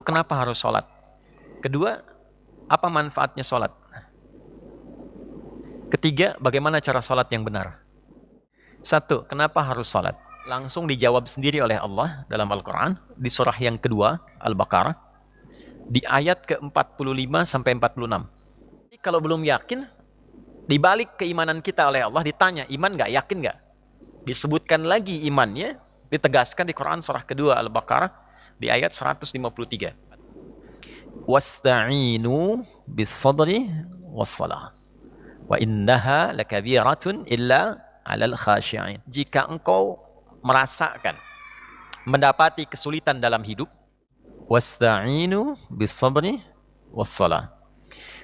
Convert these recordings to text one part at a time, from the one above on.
Kenapa harus sholat? Kedua, apa manfaatnya sholat? Ketiga, bagaimana cara sholat yang benar? Satu, kenapa harus sholat? Langsung dijawab sendiri oleh Allah dalam Al-Quran, di surah yang kedua, Al-Baqarah, di ayat ke-45 sampai 46. Kalau belum yakin, dibalik keimanan kita oleh Allah, ditanya, iman nggak, yakin nggak? Disebutkan lagi imannya, ditegaskan di Quran surah kedua Al-Baqarah, di ayat 153. Wasta'inu bis-sabri was-salah. Wa innaha lakabiratun illa 'alal khashi'in. Jika engkau merasakan mendapati kesulitan dalam hidup, wasta'inu bis-sabri was-salah.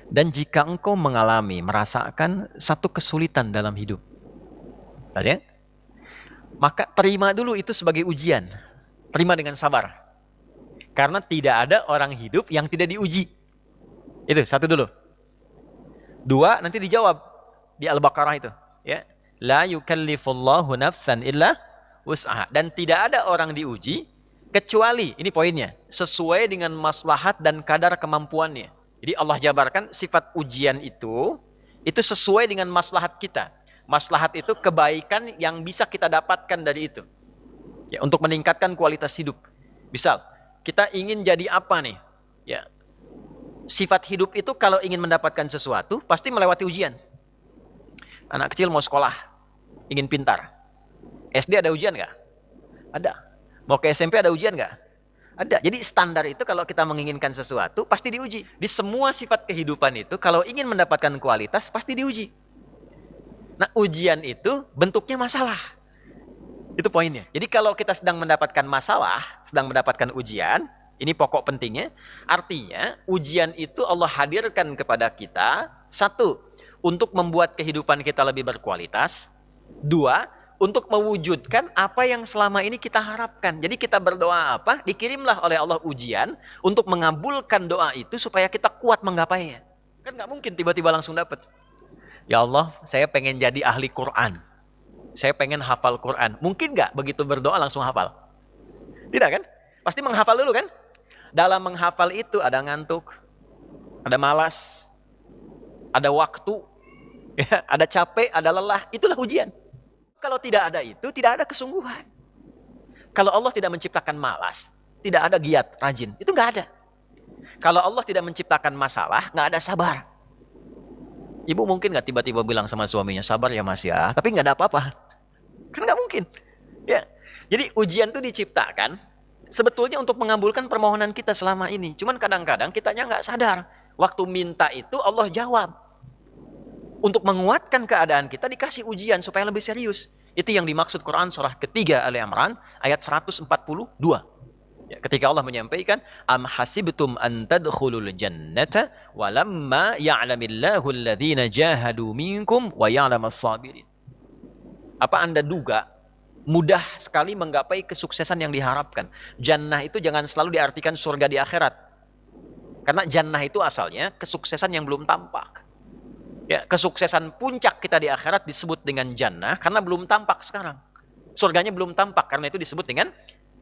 Dan jika engkau merasakan satu kesulitan dalam hidup, ya, maka terima dulu itu sebagai ujian. Terima dengan sabar. Karena tidak ada orang hidup yang tidak diuji. Itu satu dulu. Dua, nanti dijawab di Al-Baqarah itu, ya. La yukallifullahu nafsan illa wus'aha. Dan tidak ada orang diuji kecuali, ini poinnya, sesuai dengan maslahat dan kadar kemampuannya. Jadi Allah jabarkan sifat ujian itu sesuai dengan maslahat kita. Maslahat itu kebaikan yang bisa kita dapatkan dari itu. Ya, untuk meningkatkan kualitas hidup. Misal, kita ingin jadi apa nih? Ya. Sifat hidup itu kalau ingin mendapatkan sesuatu, pasti melewati ujian. Anak kecil mau sekolah, ingin pintar. SD ada ujian nggak? Ada. Mau ke SMP ada ujian nggak? Ada. Jadi standar itu kalau kita menginginkan sesuatu, pasti diuji. Di semua sifat kehidupan itu, kalau ingin mendapatkan kualitas, pasti diuji. Nah, ujian itu bentuknya masalah. Itu poinnya. Jadi kalau kita sedang mendapatkan masalah, sedang mendapatkan ujian, ini pokok pentingnya, artinya ujian itu Allah hadirkan kepada kita, satu, untuk membuat kehidupan kita lebih berkualitas, dua, untuk mewujudkan apa yang selama ini kita harapkan. Jadi kita berdoa apa, dikirimlah oleh Allah ujian untuk mengabulkan doa itu supaya kita kuat menggapainya. Kan nggak mungkin tiba-tiba langsung dapat. Ya Allah, saya pengen jadi ahli Quran. Saya pengen hafal Quran. Mungkin nggak begitu berdoa langsung hafal? Tidak kan? Pasti menghafal dulu kan? Dalam menghafal itu ada ngantuk, ada malas, ada waktu, ya, ada capek, ada lelah. Itulah ujian. Kalau tidak ada itu, tidak ada kesungguhan. Kalau Allah tidak menciptakan malas, tidak ada giat, rajin. Itu nggak ada. Kalau Allah tidak menciptakan masalah, nggak ada sabar. Ibu mungkin nggak tiba-tiba bilang sama suaminya, sabar ya mas ya, tapi nggak ada apa-apa. Kan nggak mungkin. Ya. Jadi ujian itu diciptakan sebetulnya untuk mengabulkan permohonan kita selama ini. Cuman kadang-kadang kitanya nggak sadar. Waktu minta itu Allah jawab. Untuk menguatkan keadaan kita dikasih ujian supaya lebih serius. Itu yang dimaksud Quran surah ketiga Ali Imran ayat 142. Ya, ketika Allah menyampaikan, am hasibtum an tadkhulul jannata walamma ya'lamillahu alladhina jahadu minkum wa ya'lamas sabirin. Apa Anda duga mudah sekali menggapai kesuksesan yang diharapkan? Jannah itu jangan selalu diartikan surga di akhirat. Karena jannah itu asalnya kesuksesan yang belum tampak. Ya, kesuksesan puncak kita di akhirat disebut dengan jannah karena belum tampak sekarang. Surganya belum tampak karena itu disebut dengan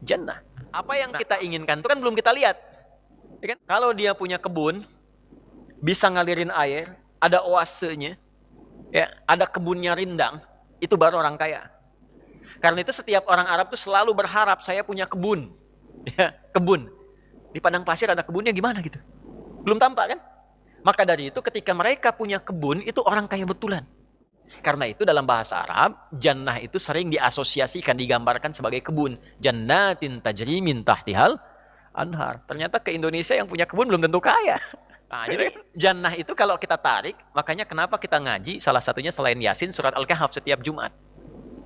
jannah. Apa yang kita inginkan itu kan belum kita lihat. Ya kan? Kalau dia punya kebun, bisa ngalirin air, ada oasenya, ya, ada kebunnya rindang, itu baru orang kaya. Karena itu setiap orang Arab tuh selalu berharap saya punya kebun. Ya, kebun. Di padang pasir ada kebunnya gimana gitu. Belum tampak kan? Maka dari itu ketika mereka punya kebun, itu orang kaya betulan. Karena itu dalam bahasa Arab, jannah itu sering diasosiasikan, digambarkan sebagai kebun. Jannatin tajri min tahtihal anhar. Ternyata ke Indonesia yang punya kebun belum tentu kaya. Nah, jadi jannah itu kalau kita tarik, makanya kenapa kita ngaji, salah satunya selain Yasin, surat Al-Kahf setiap Jumat.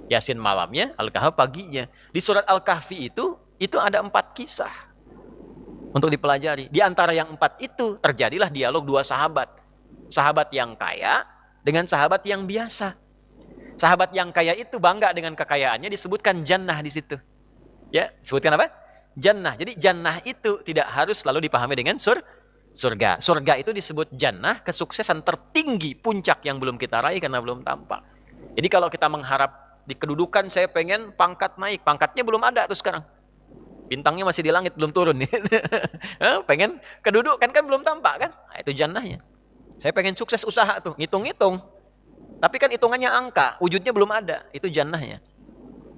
Yasin malamnya, Al-Kahf paginya. Di surat Al-Kahfi itu ada 4 kisah untuk dipelajari. Di antara yang 4 itu, terjadilah dialog 2 sahabat. Sahabat yang kaya dengan sahabat yang biasa. Sahabat yang kaya itu bangga dengan kekayaannya, disebutkan jannah di situ. Ya, sebutkan apa? Jannah. Jadi jannah itu tidak harus selalu dipahami dengan surga. Surga itu disebut jannah, kesuksesan tertinggi, puncak yang belum kita raih karena belum tampak. Jadi kalau kita mengharap di kedudukan, saya pengen pangkat naik, pangkatnya belum ada tuh sekarang. Bintangnya masih di langit, belum turun. Pengen kedudukan kan belum tampak kan? Nah, itu jannahnya. Saya pengen sukses usaha tuh, ngitung-ngitung. Tapi kan hitungannya angka, wujudnya belum ada. Itu jannahnya.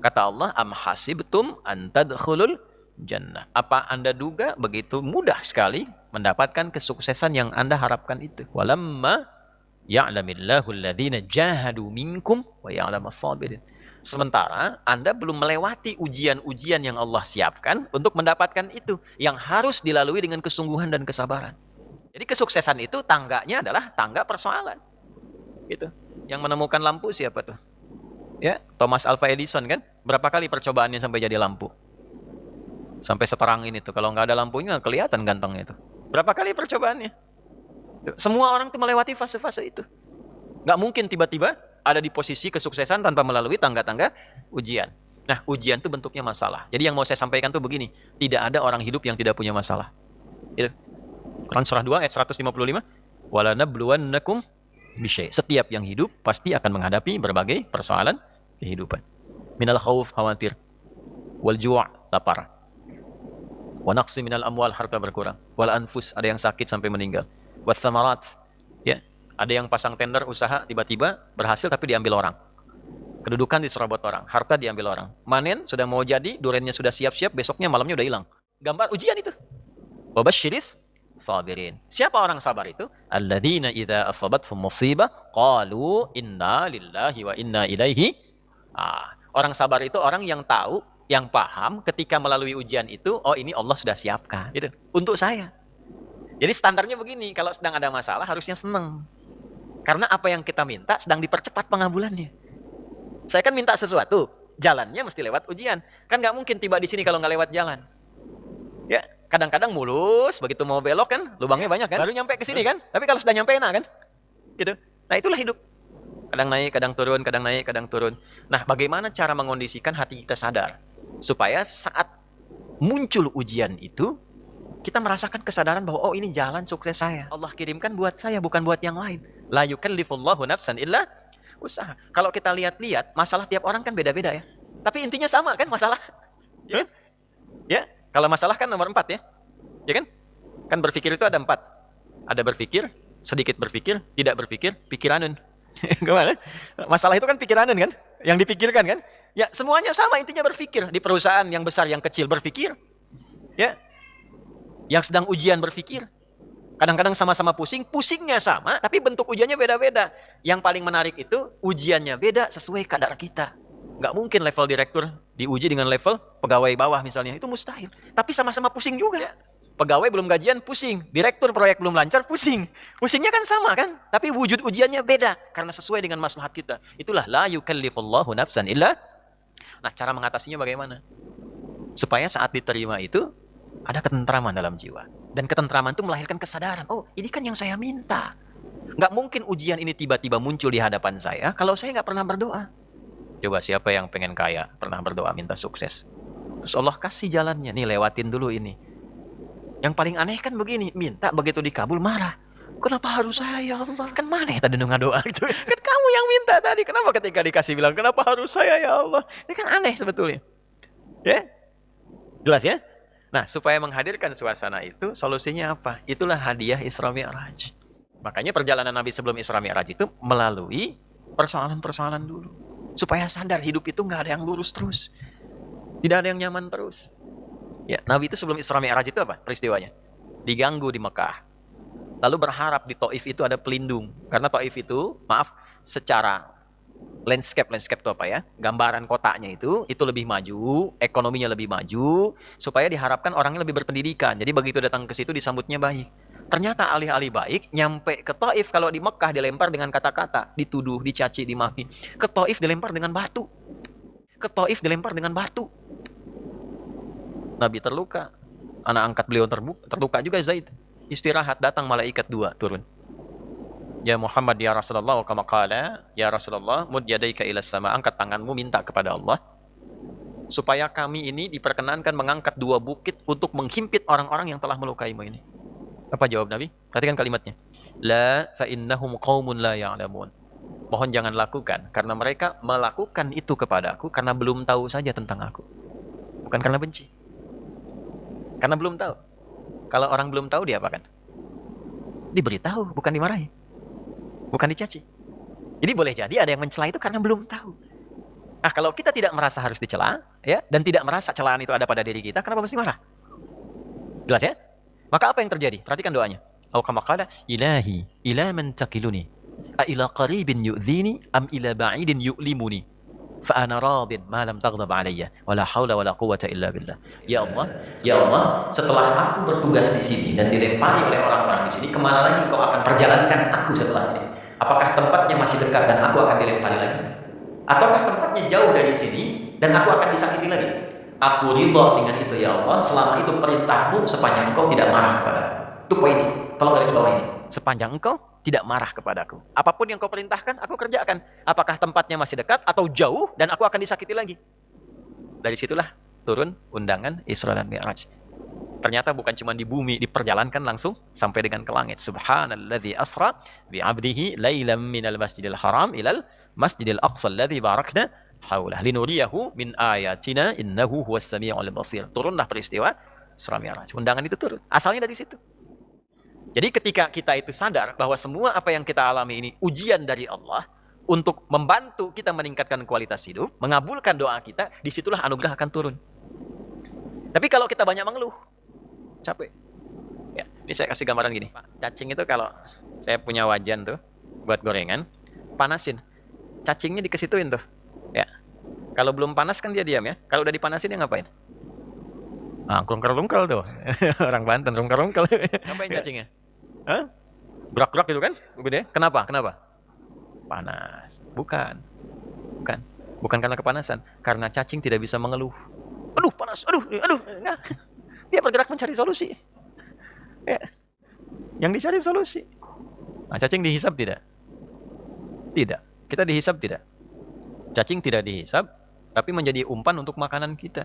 Kata Allah, am hasibtum an tadkhulul jannah. Apa Anda duga begitu mudah sekali mendapatkan kesuksesan yang Anda harapkan itu? Walamma ya'lamillahu alladhina jahadu minkum wa ya'lamas sabirin. Sementara Anda belum melewati ujian-ujian yang Allah siapkan untuk mendapatkan itu, yang harus dilalui dengan kesungguhan dan kesabaran. Jadi kesuksesan itu tangganya adalah tangga persoalan. Gitu. Yang menemukan lampu siapa tuh? Ya, Thomas Alva Edison kan? Berapa kali percobaannya sampai jadi lampu? Sampai seterang ini tuh. Kalau nggak ada lampunya kelihatan gantengnya itu. Berapa kali percobaannya? Semua orang tuh melewati fase-fase itu. Nggak mungkin tiba-tiba ada di posisi kesuksesan tanpa melalui tangga-tangga ujian. Nah, ujian itu bentuknya masalah. Jadi yang mau saya sampaikan tuh begini, tidak ada orang hidup yang tidak punya masalah. Itu. Quran surah 2 ayat 155. Walanabluwannakum bisyai. Setiap yang hidup pasti akan menghadapi berbagai persoalan kehidupan. Minal khauf, khawatir. Wal ju', lapar. Wa naqsi minal amwal, harta berkurang. Wal anfus, ada yang sakit sampai meninggal. Wa thamarat, ya. Ada yang pasang tender usaha tiba-tiba berhasil tapi diambil orang. Kedudukan diserobot orang, harta diambil orang. Manen sudah mau jadi, durennya sudah siap-siap, besoknya malamnya udah hilang. Gambar ujian itu. Wabasyiris sabirin. Siapa orang sabar itu? Alladzina idza asabathum musibah qalu inna lillahi wa inna ilaihi. Orang sabar itu orang yang tahu, yang paham ketika melalui ujian itu, oh ini Allah sudah siapkan gitu untuk saya. Jadi standarnya begini, kalau sedang ada masalah harusnya senang. Karena apa yang kita minta sedang dipercepat pengabulannya. Saya kan minta sesuatu, jalannya mesti lewat ujian. Kan nggak mungkin tiba di sini kalau nggak lewat jalan. Ya, kadang-kadang mulus, begitu mau belok kan, lubangnya banyak kan. Baru nyampe ke sini kan. Tapi kalau sudah nyampe enak kan, gitu. Nah itulah hidup. Kadang naik, kadang turun, kadang naik, kadang turun. Nah, bagaimana cara mengondisikan hati kita sadar supaya saat muncul ujian itu kita merasakan kesadaran bahwa oh ini jalan sukses saya. Allah kirimkan buat saya, bukan buat yang lain. La yukallifullahu nafsan illa usaha. Kalau kita lihat-lihat, masalah tiap orang kan beda-beda ya. Tapi intinya sama kan masalah. Ya, ya. Kalau masalah kan nomor 4 ya. Ya kan? Kan berpikir itu ada 4. Ada berpikir, sedikit berpikir, tidak berpikir, pikiranun. Gimana? Masalah itu kan pikiranun kan? Yang dipikirkan kan? Ya semuanya sama, intinya berpikir. Di perusahaan yang besar, yang kecil berpikir. Ya. Yang sedang ujian berpikir. Kadang-kadang sama-sama pusing, pusingnya sama, tapi bentuk ujiannya beda-beda. Yang paling menarik itu, ujiannya beda sesuai kadar kita. Nggak mungkin level direktur diuji dengan level pegawai bawah misalnya. Itu mustahil. Tapi sama-sama pusing juga. Pegawai belum gajian, pusing. Direktur proyek belum lancar, pusing. Pusingnya kan sama kan? Tapi wujud ujiannya beda. Karena sesuai dengan maslahat kita. Itulah la yukallifullahu nafsan illa. Nah, cara mengatasinya bagaimana? Supaya saat diterima itu, ada ketentraman dalam jiwa. Dan ketentraman itu melahirkan kesadaran. Oh, ini kan yang saya minta. Nggak mungkin ujian ini tiba-tiba muncul di hadapan saya kalau saya nggak pernah berdoa. Coba siapa yang pengen kaya, pernah berdoa minta sukses. Terus Allah kasih jalannya, nih lewatin dulu ini. Yang paling aneh kan begini, minta begitu dikabul marah. Kenapa harus saya ya Allah? Kan mana ya tadi doa gitu. Kan kamu yang minta tadi, kenapa ketika dikasih bilang, kenapa harus saya ya Allah? Ini kan aneh sebetulnya. Ya? Jelas ya? Nah, supaya menghadirkan suasana itu, solusinya apa? Itulah hadiah Isra Mi'raj. Makanya perjalanan Nabi sebelum Isra Mi'raj itu melalui persoalan-persoalan dulu. Supaya sadar hidup itu nggak ada yang lurus terus. Tidak ada yang nyaman terus. Ya, Nabi itu sebelum Isra Mi'raj itu apa peristiwanya? Diganggu di Mekah. Lalu berharap di Taif itu ada pelindung. Karena Taif itu, maaf, secara landscape itu apa ya? Gambaran kotanya itu lebih maju, ekonominya lebih maju, supaya diharapkan orangnya lebih berpendidikan. Jadi begitu datang ke situ disambutnya baik. Ternyata alih-alih baik, nyampe ke Taif, kalau di Mekah dilempar dengan kata-kata, dituduh, dicaci, dimaki. Ke Taif dilempar dengan batu. Ke Taif dilempar dengan batu. Nabi terluka. Anak angkat beliau terluka juga Zaid. Istirahat, datang malaikat 2 turun. Ya Muhammad ya Rasulullah, kama qala ya Rasulullah, mud yadaika ila sama, angkat tanganmu minta kepada Allah supaya kami ini diperkenankan mengangkat 2 bukit untuk menghimpit orang-orang yang telah melukaimu ini. Apa jawab Nabi? Perhatikan kalimatnya. La fa innahum qaumun la ya'lamun. Mohon jangan lakukan karena mereka melakukan itu kepada aku karena belum tahu saja tentang aku. Bukan karena benci. Karena belum tahu. Kalau orang belum tahu dia apakan? Diberitahu, bukan dimarahi. Bukan dicaci. Jadi boleh jadi ada yang mencela itu karena belum tahu. Nah, kalau kita tidak merasa harus dicela, ya, dan tidak merasa celaan itu ada pada diri kita, kenapa mesti marah? Jelas ya? Maka apa yang terjadi? Perhatikan doanya. Au kama qala ilahi ila man taqiluni a ila qaribin yu'dhini am ila ba'idin yu'limuni fa ana radin ma lam taghdab alayya wala haula wala quwwata illa billah. Ya Allah, setelah aku bertugas di sini dan dilempari oleh orang-orang di sini, kemana lagi kau akan perjalankan aku setelah ini? Apakah tempatnya masih dekat dan aku akan dilempari lagi? Ataukah tempatnya jauh dari sini dan aku akan disakiti lagi? Aku ridha dengan itu ya Allah, selama itu perintahmu sepanjang engkau tidak marah kepadaku. Itu poin ini, tolong garis bawah ini. Sepanjang engkau tidak marah kepadaku. Apapun yang kau perintahkan, aku kerjakan. Apakah tempatnya masih dekat atau jauh dan aku akan disakiti lagi? Dari situlah turun undangan Isra dan Mi'raj. Ternyata bukan cuma di bumi, diperjalankan langsung sampai dengan ke langit. Subhanalladzi asra bi'abdihi lailam minal masjidil haram ilal masjidil aqsa alladzi barakna haulah linuriyahu min ayatina innahu huwas samiul basir. Turunlah peristiwa Isra Mi'raj. Undangan itu turun. Asalnya dari situ. Jadi ketika kita itu sadar bahwa semua apa yang kita alami ini ujian dari Allah untuk membantu kita meningkatkan kualitas hidup, mengabulkan doa kita, disitulah anugerah akan turun. Tapi kalau kita banyak mengeluh, capek. Ya, ini saya kasih gambaran gini. Cacing itu kalau saya punya wajan tuh buat gorengan, panasin. Cacingnya dikesituin tuh. Ya. Kalau belum panas kan dia diam ya. Kalau udah dipanasin dia ngapain? Ah, rungkel-rungkel tuh. Orang Banten rungkel-rungkel. Ngapain cacingnya? Hah? Gerak-gerak gitu kan? Gede. Kenapa? Kenapa? Panas. Bukan. Bukan karena kepanasan. Karena cacing tidak bisa mengeluh. Aduh, panas. Aduh. Enggak. Dia bergerak mencari solusi. Ya. Yang dicari solusi. Nah, cacing dihisap tidak? Tidak. Kita dihisap tidak? Cacing tidak dihisap, tapi menjadi umpan untuk makanan kita.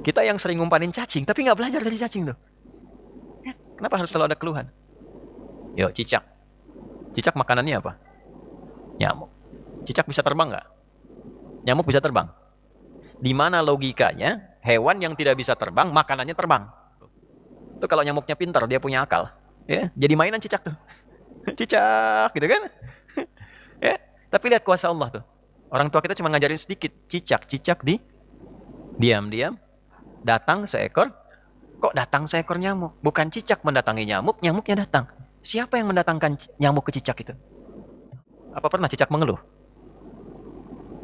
Kita yang sering ngumpanin cacing, tapi nggak belajar dari cacing tuh. Ya. Kenapa harus selalu ada keluhan? Yuk, cicak. Cicak makanannya apa? Nyamuk. Cicak bisa terbang nggak? Nyamuk bisa terbang. Di mana logikanya hewan yang tidak bisa terbang, makanannya terbang. Itu kalau nyamuknya pintar, dia punya akal. Ya, jadi mainan cicak tuh. Cicak, gitu kan? Ya, tapi lihat kuasa Allah tuh. Orang tua kita cuma ngajarin sedikit. Cicak diam-diam datang seekor. Kok datang seekor nyamuk? Bukan cicak mendatangi nyamuk, nyamuknya datang. Siapa yang mendatangkan nyamuk ke cicak itu? Apa pernah cicak mengeluh?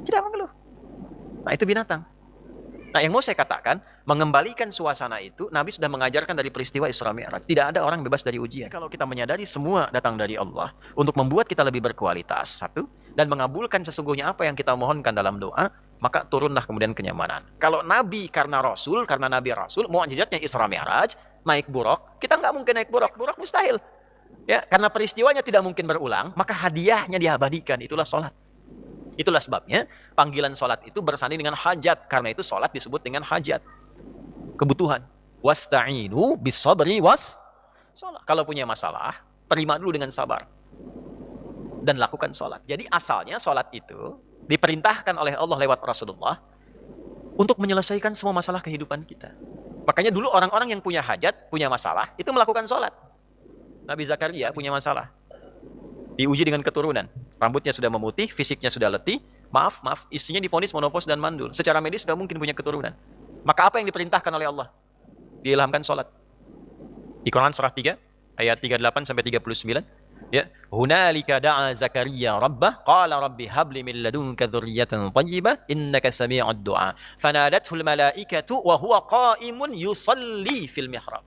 Tidak mengeluh. Nah, itu binatang. Nah, yang mau saya katakan, mengembalikan suasana itu, Nabi sudah mengajarkan dari peristiwa Isra Mi'raj. Tidak ada orang bebas dari ujian. Kalau kita menyadari semua datang dari Allah, untuk membuat kita lebih berkualitas, satu, dan mengabulkan sesungguhnya apa yang kita mohonkan dalam doa, maka turunlah kemudian kenyamanan. Kalau Nabi karena Nabi Rasul, mukjizatnya Isra Mi'raj, naik buraq, kita nggak mungkin naik buraq mustahil. Ya, karena peristiwanya tidak mungkin berulang, maka hadiahnya diabadikan, itulah sholat. Itulah sebabnya panggilan sholat itu bersanding dengan hajat. Karena itu sholat disebut dengan hajat. Kebutuhan. Wasta'inu bis-sabri sholat. Kalau punya masalah, terima dulu dengan sabar. Dan lakukan sholat. Jadi asalnya sholat itu diperintahkan oleh Allah lewat Rasulullah untuk menyelesaikan semua masalah kehidupan kita. Makanya dulu orang-orang yang punya hajat, punya masalah, itu melakukan sholat. Nabi Zakaria punya masalah. Diuji dengan keturunan. Rambutnya sudah memutih, fisiknya sudah letih. Maaf, istrinya divonis menopause dan mandul. Secara medis tidak mungkin punya keturunan. Maka apa yang diperintahkan oleh Allah? Diilhamkan sholat. Di Quran surah 3, ayat 38 sampai 39. Ya, hunalika da'a Zakaria rabbah qala rabbi habli min ladunka dzurriyyatan thayyibah innaka sami'ud du'a. Fanadathul malaikatu wa huwa qa'imun yusalli fil mihrab.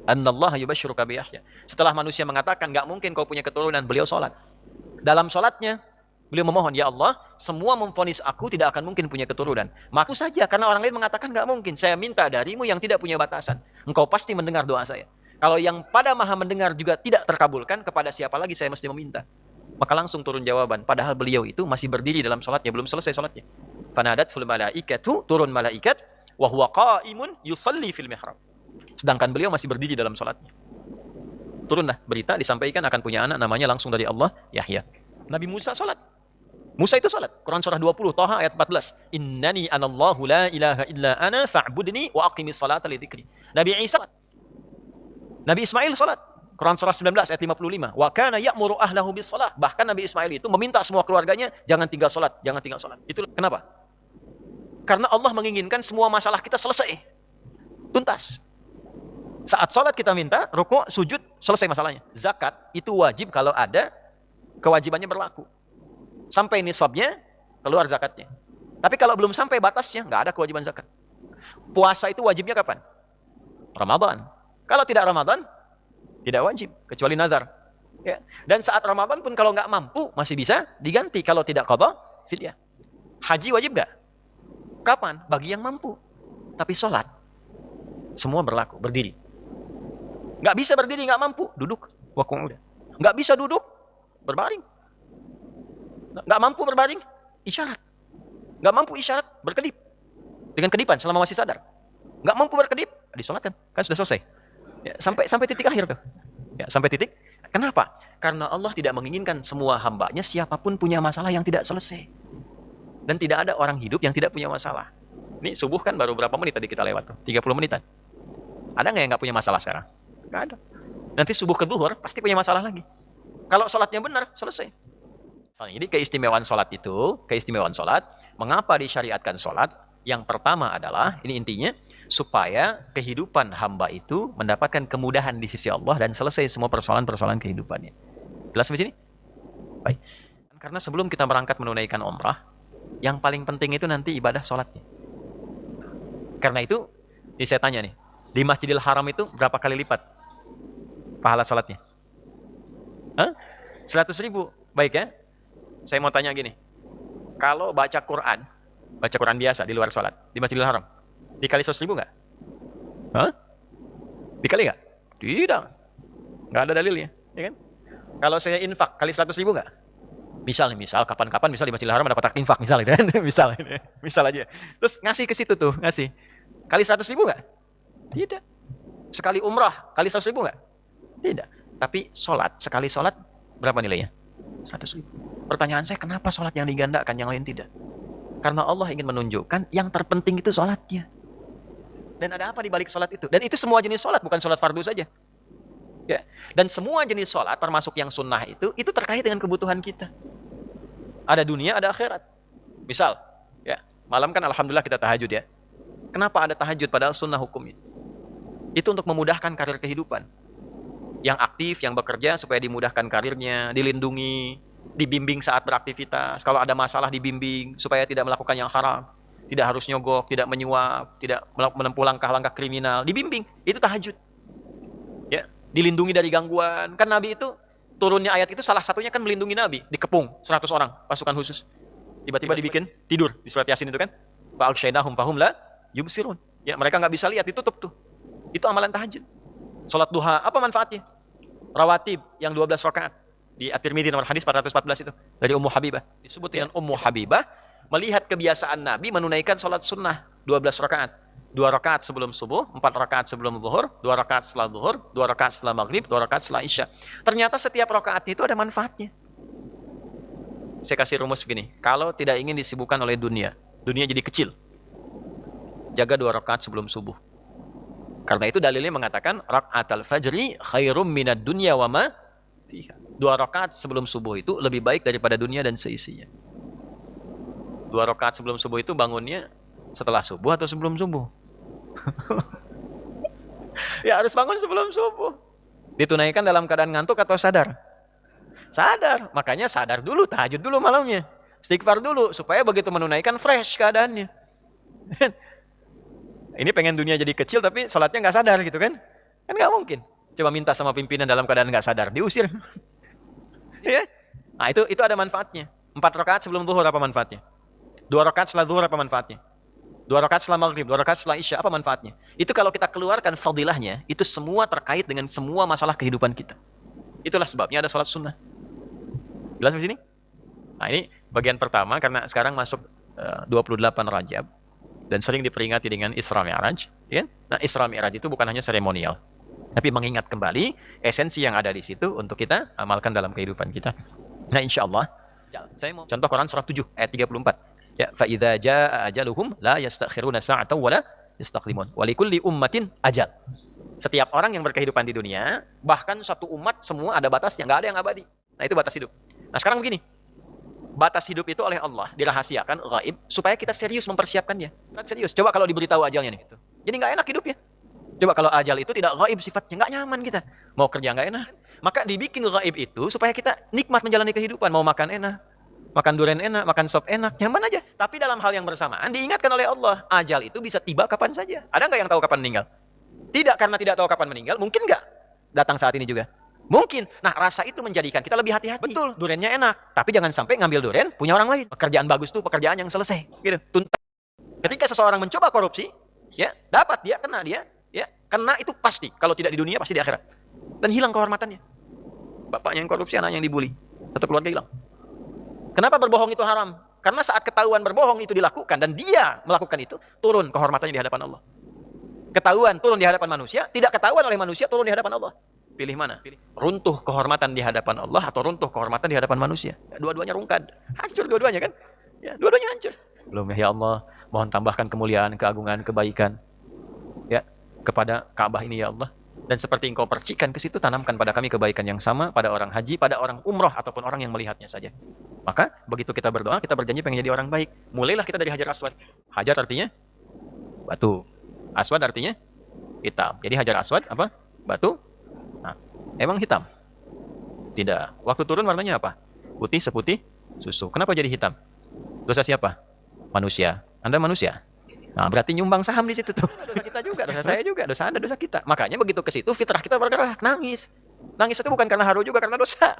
Annallaha yubashshiruka bi Yahya. Setelah manusia mengatakan enggak mungkin kau punya keturunan, beliau salat. Dalam salatnya beliau memohon, ya Allah, semua memvonis aku tidak akan mungkin punya keturunan. Maku saja karena orang lain mengatakan enggak mungkin. Saya minta darimu yang tidak punya batasan. Engkau pasti mendengar doa saya. Kalau yang pada Maha mendengar juga tidak terkabulkan, kepada siapa lagi saya mesti meminta? Maka langsung turun jawaban. Padahal beliau itu masih berdiri dalam salatnya, belum selesai salatnya. Fanadatul malaikatu, turun malaikat, wa huwa qa'imun yusalli fil mihrab. Sedangkan beliau masih berdiri dalam salatnya. Turunlah berita disampaikan akan punya anak, namanya langsung dari Allah, Yahya. Nabi Musa salat. Musa itu salat. Quran surah 20, Thaha ayat 14. Innani anallahu la ilaha illa ana fa'budni wa aqimis salata li dzikri. Nabi Isa salat. Nabi Ismail salat. Quran surah 19 ayat 55. Wa kana ya'muru ahlahu bis salah. Bahkan Nabi Ismail itu meminta semua keluarganya jangan tinggal salat, jangan tinggal salat. Itu kenapa? Karena Allah menginginkan semua masalah kita selesai. Tuntas. Saat salat kita minta, rukuk, sujud, selesai masalahnya. Zakat itu wajib kalau ada kewajibannya berlaku. Sampai nisabnya, keluar zakatnya. Tapi kalau belum sampai batasnya, nggak ada kewajiban zakat. Puasa itu wajibnya kapan? Ramadan. Kalau tidak Ramadan, tidak wajib, kecuali nazar. Ya. Dan saat Ramadan pun kalau nggak mampu, masih bisa diganti. Kalau tidak qadha, fidyah. Haji wajib nggak? Kapan? Bagi yang mampu. Tapi sholat, semua berlaku, berdiri. Nggak bisa berdiri, nggak mampu, duduk. Nggak bisa duduk, berbaring. Nggak mampu berbaring, isyarat. Nggak mampu isyarat, berkedip. Dengan kedipan selama masih sadar. Nggak mampu berkedip, disolatkan. Kan sudah selesai. Ya, sampai titik akhir tuh. Ya, sampai titik. Kenapa? Karena Allah tidak menginginkan semua hambanya siapapun punya masalah yang tidak selesai. Dan tidak ada orang hidup yang tidak punya masalah. Ini subuh kan baru berapa menit tadi kita lewat tuh? 30 menitan. Ada nggak yang nggak punya masalah sekarang? Nggak ada. Nanti subuh ke zuhur pasti punya masalah lagi. Kalau sholatnya benar, selesai. Jadi keistimewaan sholat itu, keistimewaan sholat, mengapa disyariatkan sholat? Yang pertama adalah, ini intinya, supaya kehidupan hamba itu mendapatkan kemudahan di sisi Allah dan selesai semua persoalan-persoalan kehidupannya. Jelas di sini? Baik. Karena sebelum kita berangkat menunaikan umrah, yang paling penting itu nanti ibadah sholatnya. Karena itu, ini saya tanya nih, di Masjidil Haram itu berapa kali lipat pahala sholatnya? 100.000. Baik ya? Saya mau tanya gini, kalau baca Quran biasa di luar sholat, di Masjidil Haram, dikali 100.000 nggak? Dikali nggak? Tidak. Nggak ada dalilnya, ya kan? Kalau saya infak, kali 100.000 nggak? Misal kapan-kapan misal di Masjidil Haram ada kotak infak, misal itu kan? misal aja. Terus ngasih ke situ tuh, ngasih. Kali 100.000 nggak? Tidak. Sekali umrah, kali 100.000 nggak? Tidak. Tapi sholat, sekali sholat, berapa nilainya? 100.000. Pertanyaan saya, kenapa sholat yang digandakan, yang lain tidak? Karena Allah ingin menunjukkan yang terpenting itu sholatnya. Dan ada apa di balik sholat itu? Dan itu semua jenis sholat, bukan sholat fardu saja. Ya. Dan semua jenis sholat, termasuk yang sunnah itu terkait dengan kebutuhan kita. Ada dunia, ada akhirat. Misal, ya, malam kan alhamdulillah kita tahajud ya. Kenapa ada tahajud padahal sunnah hukumnya? Itu untuk memudahkan karir kehidupan. Yang aktif, yang bekerja supaya dimudahkan karirnya, dilindungi, dibimbing saat beraktivitas. Kalau ada masalah dibimbing supaya tidak melakukan yang haram, tidak harus nyogok, tidak menyuap, tidak menempuh langkah-langkah kriminal, dibimbing. Itu tahajud. Ya, dilindungi dari gangguan. Kan Nabi itu turunnya ayat itu salah satunya kan melindungi Nabi, dikepung 100 orang pasukan khusus. Tiba-tiba dibikin tidur di surat Yasin itu kan. Fa'aghshaynahum fahum la yubsirun. Ya, mereka nggak bisa lihat, ditutup tuh. Itu amalan tahajud. Salat duha, apa manfaatnya? Rawatib yang 12 rakaat. Di At-Tirmidzi nomor hadis 414 itu. Dari Ummu Habibah. Disebut dengan Ummu Habibah. Melihat kebiasaan Nabi menunaikan salat sunnah 12 rakaat. 2 rakaat sebelum subuh, 4 rakaat sebelum zuhur, 2 rakaat setelah zuhur, 2 rakaat setelah maghrib, 2 rakaat setelah isya. Ternyata setiap rakaat itu ada manfaatnya. Saya kasih rumus begini. Kalau tidak ingin disibukkan oleh dunia jadi kecil. Jaga 2 rakaat sebelum subuh. Karena itu dalilnya mengatakan rakaatul fajri khairum minad dunya wa ma fiha. 2 rakaat sebelum subuh itu lebih baik daripada dunia dan seisinya. 2 rakaat sebelum subuh itu bangunnya setelah subuh atau sebelum subuh? Ya harus bangun sebelum subuh. Ditunaikan dalam keadaan ngantuk atau sadar? Sadar. Makanya sadar dulu, tahajud dulu malamnya. Istighfar dulu supaya begitu menunaikan fresh keadaannya. Ini pengen dunia jadi kecil tapi sholatnya nggak sadar gitu kan? Kan nggak mungkin. Coba minta sama pimpinan dalam keadaan nggak sadar, diusir. Ya? Nah itu ada manfaatnya. 4 rakaat sebelum zuhur apa manfaatnya? 2 rakaat setelah zuhur apa manfaatnya? 2 rakaat setelah maghrib, 2 rakaat setelah isya apa manfaatnya? Itu kalau kita keluarkan fadilahnya, itu semua terkait dengan semua masalah kehidupan kita. Itulah sebabnya ada sholat sunnah. Jelas di sini? Nah ini bagian pertama karena sekarang masuk 28 Rajab. Dan sering diperingati dengan Isra Mi'raj, ya? Nah, Isra Mi'raj itu bukan hanya seremonial, tapi mengingat kembali esensi yang ada di situ untuk kita amalkan dalam kehidupan kita. Nah, insya Allah Saya mau contoh Quran surah 7 ayat 34. Ya, fa idza jaa ajaluhum la yastakhiruna sa'atan wa la yastaqdimun. Wa likulli ummatin ajal. Setiap orang yang berkehidupan di dunia, bahkan satu umat semua ada batasnya, enggak ada yang abadi. Nah, itu batas hidup. Nah, sekarang begini. Batas hidup itu oleh Allah dirahasiakan gaib supaya kita serius mempersiapkannya. Kan serius. Coba kalau diberitahu ajalnya nih gitu. Jadi nggak enak hidupnya. Coba kalau ajal itu tidak gaib sifatnya, nggak nyaman kita. Mau kerja nggak enak. Maka dibikin gaib itu supaya kita nikmat menjalani kehidupan. Mau makan enak, makan durian enak, makan sop enak, nyaman aja. Tapi dalam hal yang bersamaan diingatkan oleh Allah, ajal itu bisa tiba kapan saja. Ada nggak yang tahu kapan meninggal? Tidak, karena tidak tahu kapan meninggal. Mungkin nggak datang saat ini juga. Mungkin. Nah, rasa itu menjadikan kita lebih hati-hati. Betul, duriannya enak. Tapi jangan sampai ngambil durian punya orang lain. Pekerjaan bagus tuh pekerjaan yang selesai. Gitu. Tuntas. Ketika seseorang mencoba korupsi, ya, dapat dia, kena dia, ya, kena itu pasti. Kalau tidak di dunia, pasti di akhirat. Dan hilang kehormatannya. Bapaknya yang korupsi, anaknya yang dibully. Satu keluarga hilang. Kenapa berbohong itu haram? Karena saat ketahuan berbohong itu dilakukan dan dia melakukan itu, turun kehormatannya di hadapan Allah. Ketahuan turun di hadapan manusia, tidak ketahuan oleh manusia, turun di hadapan Allah. Pilih mana? Pilih. Runtuh kehormatan di hadapan Allah atau runtuh kehormatan di hadapan manusia? Ya, dua-duanya rungkad. Hancur dua-duanya kan? Ya, dua-duanya hancur. Belum ya Allah, mohon tambahkan kemuliaan, keagungan, kebaikan ya kepada Ka'bah ini ya Allah. Dan seperti engkau percikan ke situ, tanamkan pada kami kebaikan yang sama pada orang haji, pada orang umroh ataupun orang yang melihatnya saja. Maka begitu kita berdoa, kita berjanji pengen jadi orang baik. Mulailah kita dari Hajar Aswad. Hajar artinya batu. Aswad artinya hitam. Jadi Hajar Aswad apa? Batu. Nah, emang hitam? Tidak. Waktu turun warnanya apa? Putih seputih susu. Kenapa jadi hitam? Dosa siapa? Manusia. Anda manusia? Nah, berarti nyumbang saham di situ tuh. Dosa kita juga, dosa saya juga, dosa Anda, dosa kita. Makanya begitu ke situ fitrah kita bergerak, nangis. Nangis itu bukan karena haru juga, karena dosa.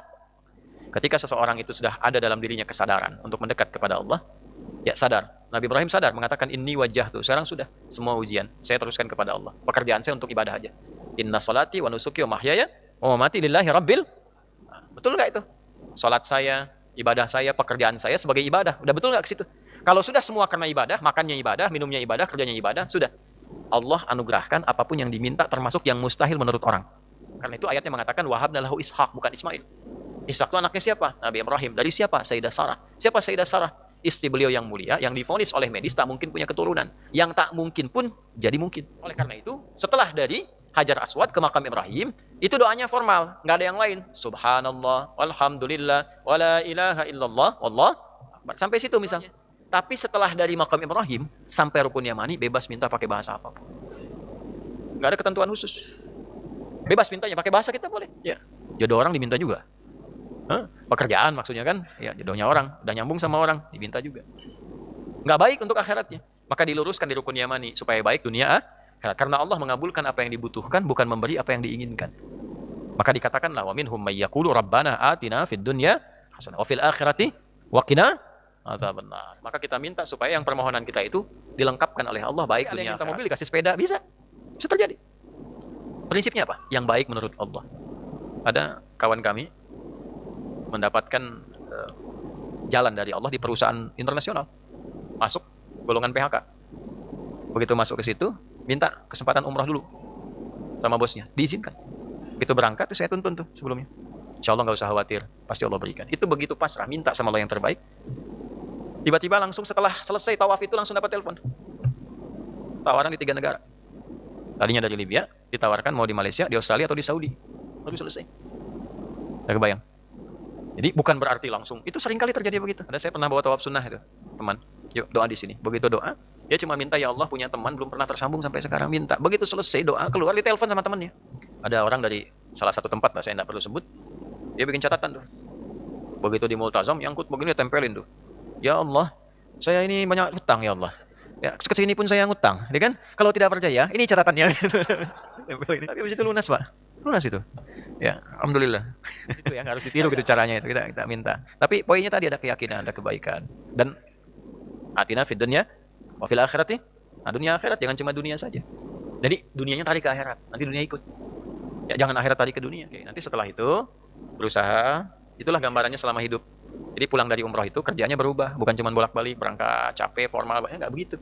Ketika seseorang itu sudah ada dalam dirinya kesadaran untuk mendekat kepada Allah, ya sadar. Nabi Ibrahim sadar mengatakan inni wajah tuh. Sekarang sudah semua ujian saya teruskan kepada Allah. Pekerjaan saya untuk ibadah aja. Inna salati wa nusuki wa mahyaya wa mamati lillahi rabbil. Nah, betul nggak itu? Salat saya, ibadah saya, pekerjaan saya sebagai ibadah. Udah betul nggak ke situ? Kalau sudah semua karena ibadah, makannya ibadah, minumnya ibadah, kerjanya ibadah, sudah. Allah anugerahkan apapun yang diminta termasuk yang mustahil menurut orang. Karena itu ayatnya mengatakan wahabna lahu Ishaq, bukan Ismail. Ishaq itu anaknya siapa? Nabi Ibrahim. Dari siapa? Sayyidah Sarah. Siapa Sayyidah Sarah? Istri beliau yang mulia, yang divonis oleh medis tak mungkin punya keturunan. Yang tak mungkin pun jadi mungkin. Oleh karena itu, setelah dari Hajar Aswad ke makam Ibrahim, itu doanya formal, nggak ada yang lain. Subhanallah, walhamdulillah, wala ilaha illallah, wallah. Sampai situ misalnya. Tapi setelah dari makam Ibrahim sampai rukun Yamani, bebas minta pakai bahasa apapun. Nggak ada ketentuan khusus. Bebas mintanya pakai bahasa kita boleh. Ya. Jodoh orang diminta juga. Pekerjaan maksudnya kan, ya jodohnya orang, udah nyambung sama orang, diminta juga. Nggak baik untuk akhiratnya. Maka diluruskan di rukun Yamani supaya baik dunia akhirat. Karena Allah mengabulkan apa yang dibutuhkan, bukan memberi apa yang diinginkan. Maka dikatakanlah wa minhum may yaqulu rabbana atina fid dunya hasanah wa fil akhirati wa qina adzabannar. Maka kita minta supaya yang permohonan kita itu dilengkapkan oleh Allah baik dunia akhirat. Minta mobil dikasih sepeda bisa. Bisa terjadi. Prinsipnya apa? Yang baik menurut Allah. Ada kawan kami mendapatkan jalan dari Allah di perusahaan internasional, masuk golongan PHK. Begitu masuk ke situ, minta kesempatan umrah dulu sama bosnya, diizinkan. Begitu berangkat, itu saya tuntun tuh sebelumnya. Insya Allah nggak usah khawatir, pasti Allah berikan. Itu begitu pasrah, minta sama Allah yang terbaik. Tiba-tiba langsung setelah selesai tawaf itu langsung dapat telepon. Tawaran di 3 negara. Tadinya dari Libya, ditawarkan mau di Malaysia, di Australia atau di Saudi. Baru selesai. Udah kebayang? Jadi bukan berarti langsung. Itu sering kali terjadi begitu. Ada saya pernah bawa tawaf sunnah itu, teman. Yuk doa di sini. Begitu doa, dia cuma minta ya Allah punya teman belum pernah tersambung sampai sekarang minta. Begitu selesai doa keluar ditelepon sama temannya. Ada orang dari salah satu tempat lah saya tidak perlu sebut. Dia bikin catatan tuh. Begitu di Multazam nyangkut begini tempelin tuh. Ya Allah, saya ini banyak hutang ya Allah. Ya kesini pun saya ngutang. Dia kan kalau tidak percaya ini catatannya. Tempelin. Tapi habis itu lunas Pak. Lunas itu. Ya, alhamdulillah. Itu yang harus ditiru gitu caranya itu kita minta. Tapi poinnya tadi ada keyakinan, ada kebaikan. Dan atina fid dunya wa fil akhirati. Nah, dunia akhirat jangan cuma dunia saja. Jadi dunianya tarik ke akhirat, nanti dunia ikut. Ya jangan akhirat tarik ke dunia. Oke, nanti setelah itu berusaha, itulah gambarannya selama hidup. Jadi pulang dari umroh itu kerjanya berubah, bukan cuma bolak-balik, berangkat capek, formal, enggak begitu.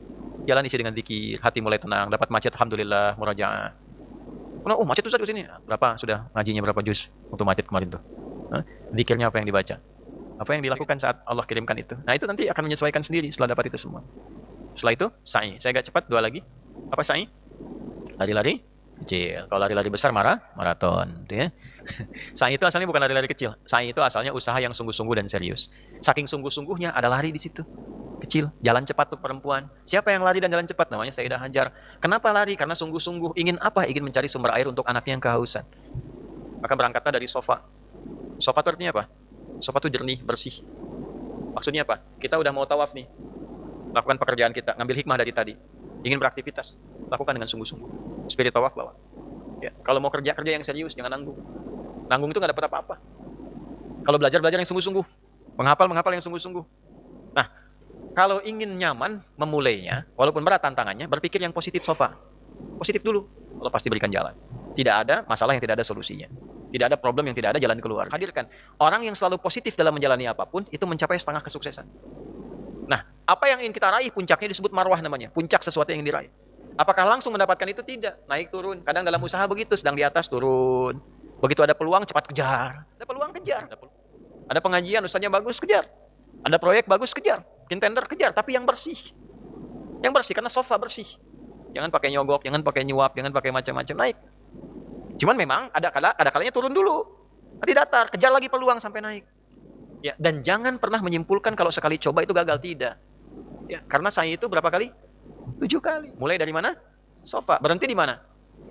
Jalan isi dengan zikir, hati mulai tenang, dapat macet alhamdulillah, murajaah. Oh macet Ustaz di sini. Berapa sudah ngajinya berapa juz untuk macet kemarin tuh? Zikirnya apa yang dibaca? Apa yang dilakukan saat Allah kirimkan itu. Nah itu nanti akan menyesuaikan sendiri setelah dapat itu semua. Setelah itu, sa'i. Saya agak cepat, 2 lagi. Apa sa'i? Lari-lari kecil. Kalau lari-lari besar, maraton. Gitu ya. Sa'i itu asalnya bukan lari-lari kecil. Sa'i itu asalnya usaha yang sungguh-sungguh dan serius. Saking sungguh-sungguhnya ada lari di situ. Kecil, jalan cepat untuk perempuan. Siapa yang lari dan jalan cepat? Namanya Sayyidah Hajar. Kenapa lari? Karena sungguh-sungguh. Ingin apa? Ingin mencari sumber air untuk anaknya yang kehausan. Maka berangkatlah dari sofa. Sofa itu artinya apa? Sofa itu jernih, bersih. Maksudnya apa? Kita udah mau tawaf nih. Lakukan pekerjaan kita, ngambil hikmah dari tadi. Ingin beraktivitas, lakukan dengan sungguh-sungguh. Spirit tawaf bawa. Ya, kalau mau kerja yang serius, jangan nanggung. Nanggung itu nggak dapat apa-apa. Kalau belajar yang sungguh-sungguh. Menghafal yang sungguh-sungguh. Nah, kalau ingin nyaman memulainya, walaupun berat tantangannya, berpikir yang positif sofa. Positif dulu, Allah pasti berikan jalan. Tidak ada masalah yang tidak ada solusinya. Tidak ada problem yang tidak ada jalan keluar. Hadirkan. Orang yang selalu positif dalam menjalani apapun, itu mencapai setengah kesuksesan. Nah, apa yang ingin kita raih, puncaknya disebut marwah namanya. Puncak sesuatu yang ingin diraih. Apakah langsung mendapatkan itu? Tidak. Naik turun. Kadang dalam usaha begitu, sedang di atas turun. Begitu ada peluang, cepat kejar. Ada peluang, kejar. Ada pengajian, ustaznya bagus, kejar. Ada proyek bagus, kejar. Bikin tender, kejar. Tapi yang bersih. Yang bersih, karena sofa bersih. Jangan pakai nyogok, jangan pakai nyuap, jangan pakai macam-macam. Naik. Cuman memang ada kalanya turun dulu. Nanti datar, kejar lagi peluang sampai naik. Ya, dan jangan pernah menyimpulkan kalau sekali coba itu gagal, tidak. Ya, karena saya itu berapa kali? 7 kali. Mulai dari mana? Sofa. Berhenti di mana?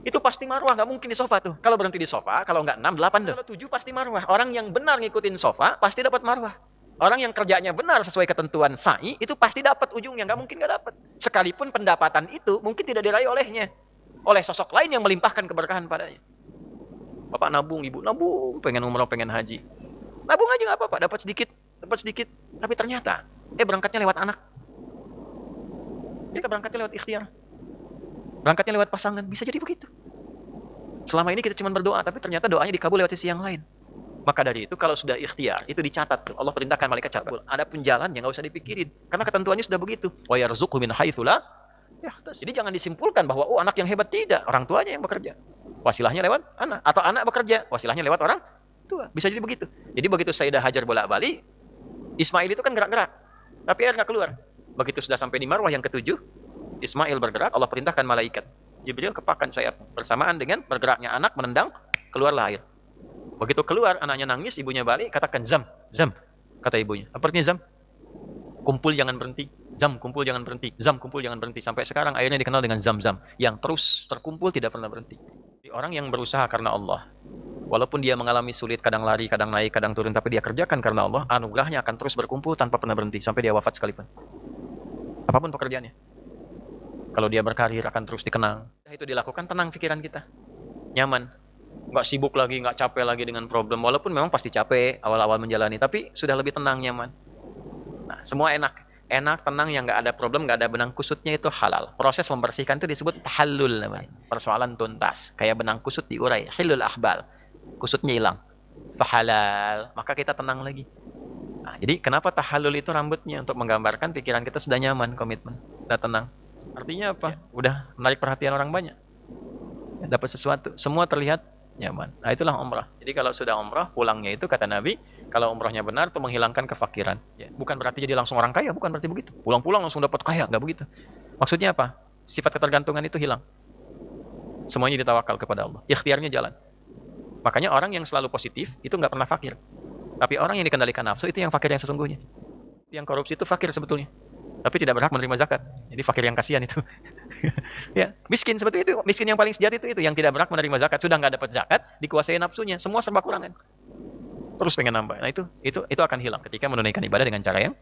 Itu pasti marwah, nggak mungkin di sofa tuh. Kalau berhenti di sofa, kalau nggak 6, 8 deh. Kalau 7 pasti marwah. Orang yang benar ngikutin sofa pasti dapat marwah. Orang yang kerjanya benar sesuai ketentuan sa'i itu pasti dapat ujungnya, nggak mungkin nggak dapat. Sekalipun pendapatan itu mungkin tidak diraih olehnya, oleh sosok lain yang melimpahkan keberkahan padanya. Bapak nabung, ibu nabung, pengen umroh, pengen haji. Nabung aja nggak apa-apa, dapat sedikit. Tapi ternyata, berangkatnya lewat anak. Kita berangkatnya lewat ikhtiar. Berangkatnya lewat pasangan, bisa jadi begitu. Selama ini kita cuma berdoa, tapi ternyata doanya dikabul lewat sisi yang lain. Maka dari itu, kalau sudah ikhtiar, itu dicatat tuh. Allah perintahkan malaikat catat. Ada pun jalan yang nggak usah dipikirin, karena ketentuannya sudah begitu. Wa yarzuqhu min haitsu la yahtasib. Jadi jangan disimpulkan bahwa anak yang hebat, tidak, orang tuanya yang bekerja. Wasilahnya lewat anak, atau anak bekerja, wasilahnya lewat orang tua. Bisa jadi begitu. Jadi begitu Sayyidah Hajar bolak-balik, Ismail itu kan gerak-gerak, tapi air nggak keluar. Begitu sudah sampai di marwah yang ke-7, Ismail bergerak, Allah perintahkan malaikat Jibril kepakan sayap bersamaan dengan bergeraknya anak menendang, keluarlah air. Begitu keluar, anaknya nangis, ibunya balik, katakan zam, kata ibunya. Apa artinya zam? Kumpul jangan berhenti, zam kumpul jangan berhenti, zam kumpul jangan berhenti. Sampai sekarang airnya dikenal dengan zam-zam, yang terus terkumpul tidak pernah berhenti. Orang yang berusaha karena Allah, walaupun dia mengalami sulit, kadang lari, kadang naik, kadang turun, tapi dia kerjakan karena Allah, anugerahnya akan terus berkumpul tanpa pernah berhenti, sampai dia wafat sekalipun. Apapun pekerjaannya. Kalau dia berkarir akan terus dikenang. Itu dilakukan, tenang pikiran kita. Nyaman. Nggak sibuk lagi, nggak capek lagi dengan problem. Walaupun memang pasti capek awal-awal menjalani, tapi sudah lebih tenang, nyaman. Nah, semua enak. Enak, tenang, yang nggak ada problem, nggak ada benang kusutnya, itu halal. Proses membersihkan itu disebut tahallul namanya. Persoalan tuntas. Kayak benang kusut diurai. Hilul ahbal. Kusutnya hilang. Fahalal. Maka kita tenang lagi. Nah, jadi kenapa tahallul itu rambutnya? Untuk menggambarkan pikiran kita sudah nyaman, komitmen. Sudah tenang. Artinya apa? Udah menarik perhatian orang banyak. Dapat sesuatu. Semua terlihat nyaman. Nah, itulah umrah. Jadi kalau sudah umrah, pulangnya itu kata Nabi, kalau umrahnya benar itu menghilangkan kefakiran. Ya, bukan berarti jadi langsung orang kaya, bukan berarti begitu. Pulang-pulang langsung dapat kaya, nggak begitu. Maksudnya apa? Sifat ketergantungan itu hilang. Semuanya ditawakal kepada Allah. Ikhtiarnya jalan. Makanya orang yang selalu positif itu nggak pernah fakir. Tapi orang yang dikendalikan nafsu itu yang fakir yang sesungguhnya. Yang korupsi itu fakir sebetulnya. Tapi tidak berhak menerima zakat. Jadi fakir yang kasihan itu. Ya, miskin seperti itu. Miskin yang paling sejati itu yang tidak berhak menerima zakat. Sudah nggak dapat zakat, dikuasai nafsunya. Semua serba kurangan. Terus pengen nambah. Nah, itu akan hilang ketika menunaikan ibadah dengan cara yang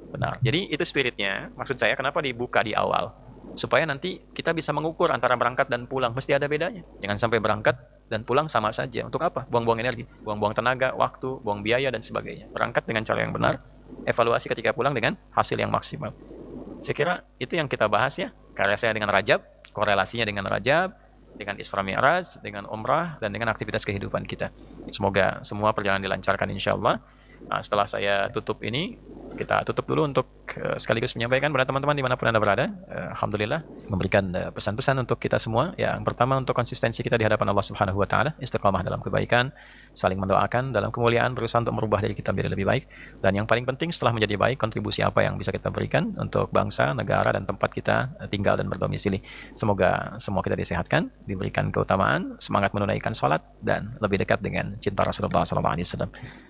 benar. Jadi itu spiritnya. Maksud saya kenapa dibuka di awal? Supaya nanti kita bisa mengukur antara berangkat dan pulang. Mesti ada bedanya. Jangan sampai berangkat dan pulang sama saja. Untuk apa? Buang-buang energi, buang-buang tenaga, waktu, buang biaya dan sebagainya. Berangkat dengan cara yang benar, evaluasi ketika pulang dengan hasil yang maksimal. Saya kira itu yang kita bahas ya. Karya saya dengan Rajab, korelasinya dengan Rajab, dengan Isra Mi'raj, dengan Umrah, dan dengan aktivitas kehidupan kita. Semoga semua perjalanan dilancarkan insya Allah. Nah, setelah saya tutup ini, kita tutup dulu untuk sekaligus menyampaikan kepada teman-teman dimanapun Anda berada. Alhamdulillah memberikan pesan-pesan untuk kita semua. Yang pertama, untuk konsistensi kita di hadapan Allah Subhanahu wa taala, istiqamah dalam kebaikan, saling mendoakan dalam kemuliaan, berusaha untuk merubah diri kita menjadi lebih baik. Dan yang paling penting, setelah menjadi baik, kontribusi apa yang bisa kita berikan untuk bangsa, negara, dan tempat kita tinggal dan berdomisili. Semoga semua kita disehatkan, diberikan keutamaan, semangat menunaikan sholat, dan lebih dekat dengan cinta Rasulullah SAW.